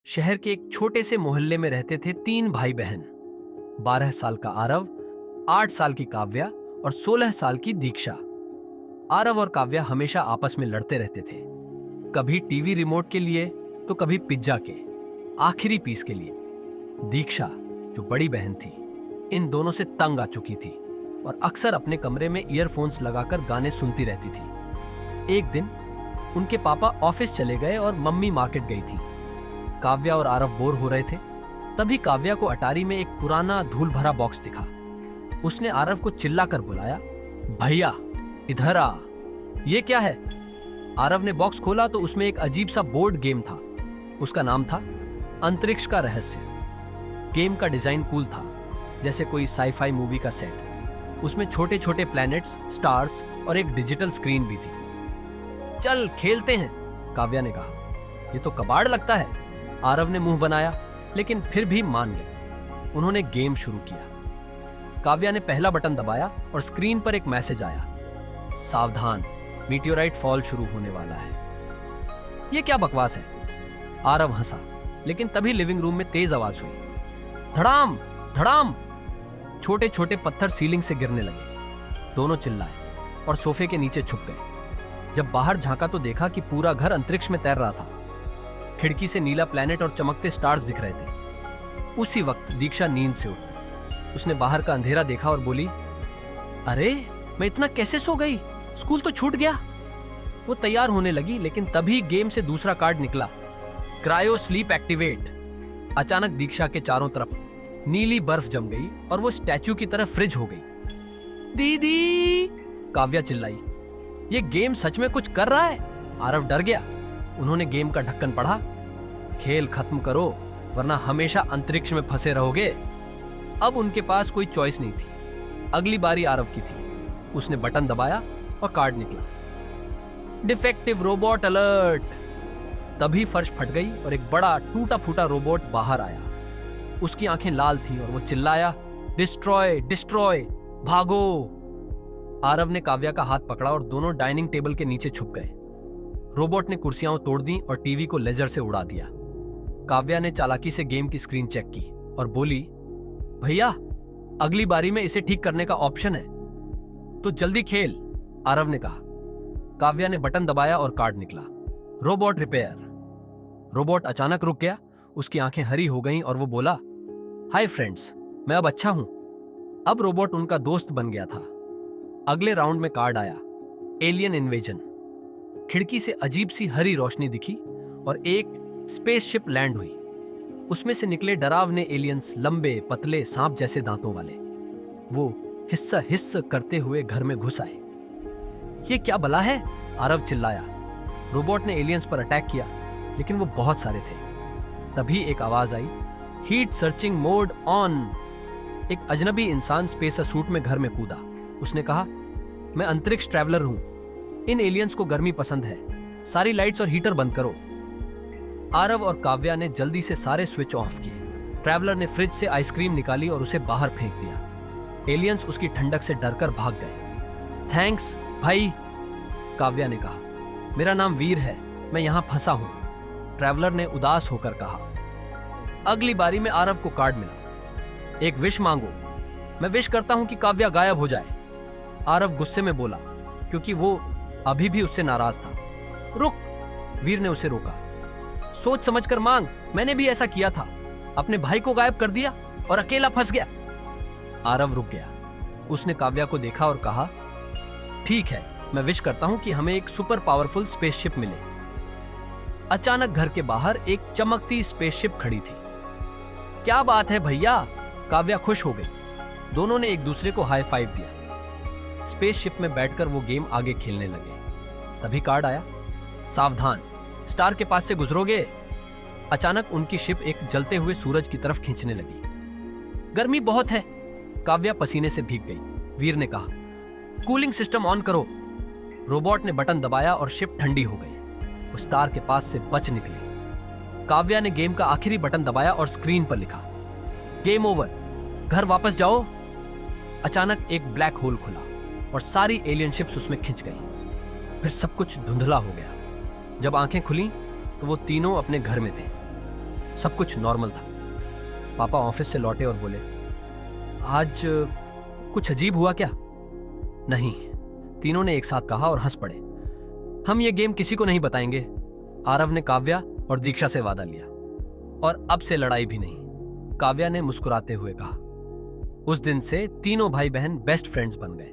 शहर के एक छोटे से मोहल्ले में रहते थे 3 भाई बहन। 12 साल का आरव, 8 साल की काव्या और 16 साल की दीक्षा। आरव और काव्या हमेशा आपस में लड़ते रहते थे, कभी टीवी रिमोट के लिए तो कभी पिज्जा के आखिरी पीस के लिए। दीक्षा, जो बड़ी बहन थी, इन दोनों से तंग आ चुकी थी और अक्सर अपने कमरे में ईयरफोन्स लगाकर गाने सुनती रहती थी। एक दिन उनके पापा ऑफिस चले गए और मम्मी मार्केट गई थी। काव्या और आरव बोर हो रहे थे। तभी काव्या को अटारी में एक पुराना धूल भरा बॉक्स दिखा। उसने आरव को चिल्लाकर बुलाया, भैया इधर आ, ये क्या है? आरव ने बॉक्स खोला तो उसमें एक अजीब सा बोर्ड गेम था। उसका नाम था अंतरिक्ष का रहस्य। गेम का डिजाइन कूल था, जैसे कोई साईफाई मूवी का सेट। उसमें छोटे छोटे प्लैनेट्स, स्टार्स और एक डिजिटल स्क्रीन भी थी। चल खेलते हैं, काव्या ने कहा। ये तो कबाड़ लगता है। आरव ने मुंह बनाया, लेकिन फिर भी मान गए। उन्होंने गेम शुरू किया। काव्या ने पहला बटन दबाया और स्क्रीन पर एक मैसेज आया, सावधान, मीटियोराइट फॉल शुरू होने वाला है। यह क्या बकवास है? आरव हंसा, लेकिन तभी लिविंग रूम में तेज आवाज हुई, धड़ाम धड़ाम। छोटे छोटे पत्थर सीलिंग से गिरने लगे। दोनों चिल्लाए और सोफे के नीचे छुप गए। जब बाहर झांका तो देखा कि पूरा घर अंतरिक्ष में तैर रहा था। खिड़की से नीला प्लैनेट और चमकते स्टार्स दिख रहे थे। उसी वक्त दीक्षा नींद से उठी। उसने बाहर का अंधेरा देखा और बोली, अरे मैं इतना कैसे सो गई? स्कूल तो छूट गया। वो तैयार होने लगी, लेकिन तभी गेम से दूसरा कार्ड निकला, क्रायो स्लीप एक्टिवेट। अचानक दीक्षा के चारों तरफ नीली बर्फ जम गई और वो स्टैच्यू की तरह फ्रिज हो गई। दीदी, काव्या चिल्लाई, ये गेम सच में कुछ कर रहा है? आरव डर गया। उन्होंने गेम का ढक्कन पढ़ा, खेल खत्म करो वरना हमेशा अंतरिक्ष में फंसे रहोगे। अब उनके पास कोई चॉइस नहीं थी। अगली बारी आरव की थी। उसने बटन दबाया और कार्ड निकला, डिफेक्टिव रोबोट अलर्ट। तभी फर्श फट गई और एक बड़ा टूटा फूटा रोबोट बाहर आया। उसकी आंखें लाल थीं और वो चिल्लाया, डिस्ट्रॉय डिस्ट्रॉय, भागो। आरव ने काव्या का हाथ पकड़ा और दोनों डाइनिंग टेबल के नीचे छुप गए। रोबोट ने कुर्सियां तोड़ दी और टीवी को लेजर से उड़ा दिया। काव्या ने चालाकी से गेम की स्क्रीन चेक की और बोली, भैया अगली बारी में इसे ठीक करने का ऑप्शन है, तो जल्दी खेल, आरव ने कहा। काव्या ने बटन दबाया और कार्ड निकला, रोबोट रिपेयर। रोबोट अचानक रुक गया। उसकी आंखें हरी हो गईं और वो बोला, हाय फ्रेंड्स, मैं अब अच्छा हूं। अब रोबोट उनका दोस्त बन गया था। अगले राउंड में कार्ड आया, एलियन इन्वेजन। खिड़की से अजीब सी हरी रोशनी दिखी और एक स्पेसशिप लैंड हुई। उसमें से निकले डरावने एलियंस, लंबे पतले सांप जैसे दांतों वाले। वो हिस्सा हिस्सा करते हुए घर में घुस आए। ये क्या बला है? आरव चिल्लाया। रोबोट ने एलियंस पर अटैक किया, लेकिन वो बहुत सारे थे। तभी एक आवाज आई, हीट सर्चिंग मोड ऑन। एक अजनबी इंसान स्पेस सूट में घर में कूदा। उसने कहा, मैं अंतरिक्ष ट्रैवलर हूं। इन एलियंस को गर्मी पसंद है। सारी लाइट्स और हीटर बंद करो। आरव और काव्या ने जल्दी से सारे स्विच ऑफ किए। ट्रैवलर ने फ्रिज से आइसक्रीम निकाली और उसे बाहर फेंक दिया। एलियंस उसकी ठंडक से डरकर भाग गए। थैंक्स भाई, काव्या ने कहा। मेरा नाम वीर है, मैं यहां फंसा हूं, ट्रैवलर ने उदास होकर कहा। अगली बारी में आरव को कार्ड मिला, एक विश मांगो। मैं विश करता हूं कि काव्या गायब हो जाए, आरव गुस्से में बोला, क्योंकि वो अभी भी उससे नाराज था। रुक, वीर ने उसे रोका। सोच समझकर मांग, मैंने भी ऐसा किया था। अपने भाई को गायब कर दिया और अकेला फंस गया। आरव रुक गया। उसने काव्या को देखा और कहा, ठीक है, मैं विश करता हूं कि हमें एक सुपर पावरफुल स्पेसशिप मिले। अचानक घर के बाहर एक चमकती स्पेसशिप खड़ी थी। क्या बात है भैया, काव्या खुश हो गई। दोनों ने एक दूसरे को हाई फाइव दिया। स्पेसशिप में बैठकर वो गेम आगे खेलने लगे। तभी कार्ड आया, सावधान, स्टार के पास से गुजरोगे। अचानक उनकी शिप एक जलते हुए सूरज की तरफ खींचने लगी। गर्मी बहुत है, काव्या पसीने से भीग गई। वीर ने कहा, कूलिंग सिस्टम ऑन करो। रोबोट ने बटन दबाया और शिप ठंडी हो गई। वो स्टार के पास से बच निकली। काव्या ने गेम का आखिरी बटन दबाया और स्क्रीन पर लिखा, गेम ओवर, घर वापस जाओ। अचानक एक ब्लैक होल खुला और सारी एलियन शिप्स उसमें खिंच गई। फिर सब कुछ धुंधला हो गया। जब आंखें खुली तो वो तीनों अपने घर में थे। सब कुछ नॉर्मल था। पापा ऑफिस से लौटे और बोले, आज कुछ अजीब हुआ क्या? नहीं, तीनों ने एक साथ कहा और हंस पड़े। हम ये गेम किसी को नहीं बताएंगे। आरव ने काव्या और दीक्षा से वादा लिया। और अब से लड़ाई भी नहीं, काव्या ने मुस्कुराते हुए कहा। उस दिन से तीनों भाई बहन बेस्ट फ्रेंड्स बन गए।